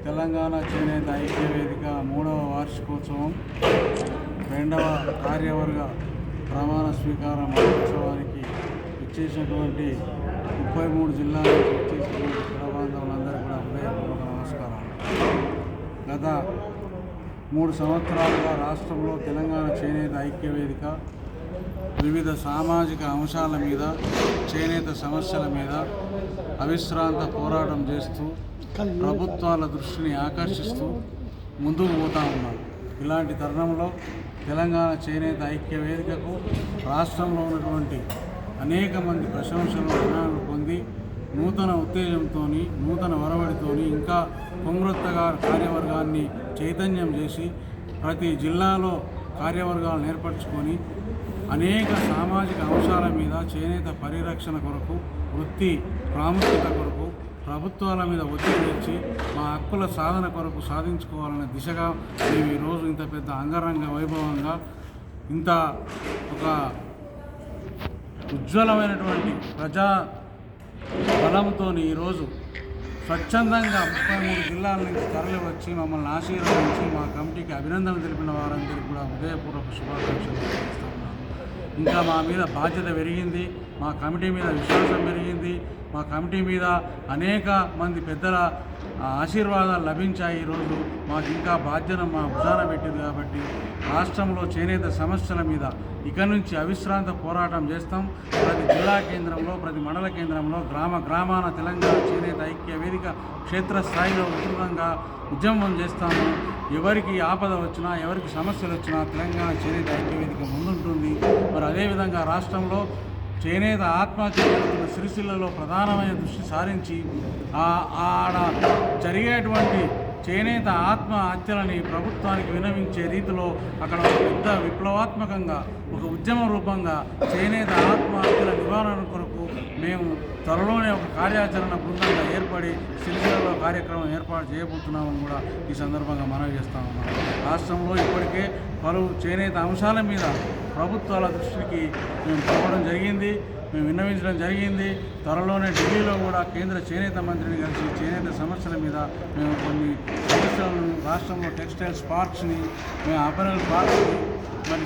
తెలంగాణ చేనేత ఐక్య వేదిక 3వ వార్షికోత్సవం 2వ కార్యవర్గ ప్రమాణ స్వీకార మహోత్సవానికి ఇచ్చేసినటువంటి 33 జిల్లాల నుంచి వచ్చేసినటువంటి కులబాంధవులందరికీ కూడా హృదయపూర్వక నమస్కారాలు. గత 3 సంవత్సరాలుగా రాష్ట్రంలో తెలంగాణ చేనేత ఐక్య వేదిక వివిధ సామాజిక అంశాల మీద, చేనేత సమస్యల మీద అవిశ్రాంత పోరాటం చేస్తూ ప్రభుత్వాల దృష్టిని ఆకర్షిస్తూ ముందుకు పోతా ఉన్నాం. ఇలాంటి తరుణంలో తెలంగాణ చేనేత ఐక్య వేదికకు రాష్ట్రంలో ఉన్నటువంటి అనేక మంది ప్రశంసలు అభిమానులు పొంది నూతన ఉత్తేజంతో, నూతన వరవడితో ఇంకా కొంగ్రొత్తగా కార్యవర్గాన్ని చైతన్యం చేసి ప్రతి జిల్లాలో కార్యవర్గాలను ఏర్పరచుకొని అనేక సామాజిక అంశాల మీద చేనేత పరిరక్షణ కొరకు, వృత్తి ప్రాముఖ్యత కొరకు ప్రభుత్వాల మీద ఒత్తిడి తెచ్చి మా హక్కుల సాధన కొరకు సాధించుకోవాలనే దిశగా మేము ఈరోజు ఇంత పెద్ద అంగరంగ వైభవంగా, ఇంత ఒక ఉజ్వలమైనటువంటి ప్రజా బలంతో ఈరోజు స్వచ్ఛందంగా 33 జిల్లాల నుంచి తరలి వచ్చి మమ్మల్ని ఆశీర్వదించి మా కమిటీకి అభినందనలు తెలిపిన వారందరికీ కూడా హృదయపూర్వక శుభాకాంక్షలు తెలియజేస్తా ఉన్నాను. ఇంకా మా మీద బాధ్యత పెరిగింది, మా కమిటీ మీద విశ్వాసం పెరిగింది, మా కమిటీ మీద అనేక మంది పెద్దల ఆశీర్వాదాలు లభించాయి. ఈరోజు మాకు ఇంకా బాధ్యత మా భుజాన పెట్టింది. కాబట్టి రాష్ట్రంలో చేనేత సమస్యల మీద ఇక నుంచి అవిశ్రాంత పోరాటం చేస్తాం. ప్రతి జిల్లా కేంద్రంలో, ప్రతి మండల కేంద్రంలో, గ్రామాన తెలంగాణ చేనేత ఐక్య వేదిక క్షేత్రస్థాయిలో విస్తృతంగా ఉద్యమం చేస్తాము. ఎవరికి ఆపద వచ్చినా, ఎవరికి సమస్యలు వచ్చినా తెలంగాణ చేనేత ఐక్య వేదిక ముందుంటుంది. మరి అదేవిధంగా రాష్ట్రంలో చేనేత ఆత్మహత్య జరుగుతున్న సిరిసిల్లలో ప్రధానమైన దృష్టి సారించి ఆడ జరిగేటువంటి చేనేత ఆత్మహత్యలని ప్రభుత్వానికి విన్నవించే రీతిలో అక్కడ ఒక పెద్ద విప్లవాత్మకంగా, ఒక ఉద్యమ రూపంగా చేనేత ఆత్మహత్యల నివారణ కొరకు మేము త్వరలోనే ఒక కార్యాచరణ బృందంగా ఏర్పడి సిరిసిల్లలో కార్యక్రమం ఏర్పాటు చేయబోతున్నామని కూడా ఈ సందర్భంగా మనవి చేస్తా ఉన్నాం. రాష్ట్రంలో ఇప్పటికే పలు చేనేత అంశాల మీద ప్రభుత్వాల దృష్టికి మేము పోవడం జరిగింది, మేము విన్నవించడం జరిగింది. త్వరలోనే ఢిల్లీలో కూడా కేంద్ర చేనేత మంత్రిని కలిసి చేనేత సమస్యల మీద మేము కొన్ని సమస్యలను, రాష్ట్రంలో టెక్స్టైల్స్ పార్క్స్ని, మేము అపరల్ పార్క్స్ని మరి